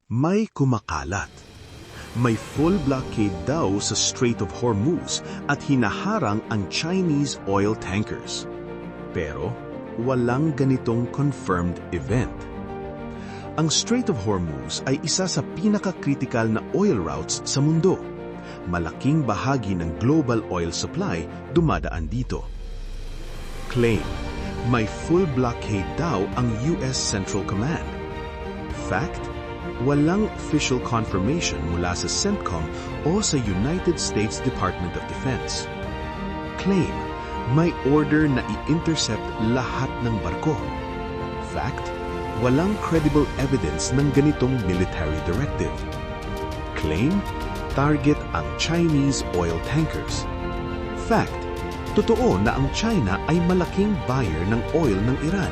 May kumakalat. May full blockade daw sa Strait of Hormuz at hinaharang ang Chinese oil tankers. Pero walang ganitong confirmed event. Ang Strait of Hormuz ay isa sa pinaka-critical na oil routes sa mundo. Malaking bahagi ng global oil supply dumadaan dito. Claim, may full blockade daw ang US Central Command. Fact, walang official confirmation mula sa CENTCOM o sa United States Department of Defense. Claim, may order na i-intercept lahat ng barko. Fact, walang credible evidence ng ganitong military directive. Claim, target ang Chinese oil tankers. Fact, totoo na ang China ay malaking buyer ng oil ng Iran,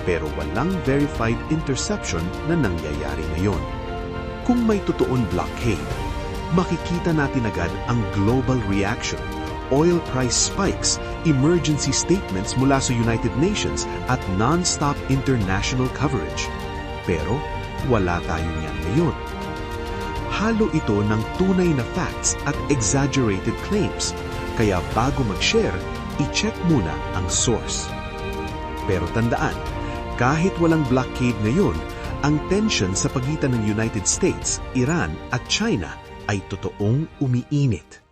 pero walang verified interception na nangyayari ngayon. Kung may totoong blockade, makikita natin agad ang global reaction, oil price spikes, emergency statements mula sa United Nations at non-stop international coverage. Pero wala tayo niyan ngayon. Halo ito ng tunay na facts at exaggerated claims, kaya bago mag-share, i-check muna ang source. Pero tandaan, kahit walang blockade ngayon, ang tension sa pagitan ng United States, Iran at China ay totoong umiinit.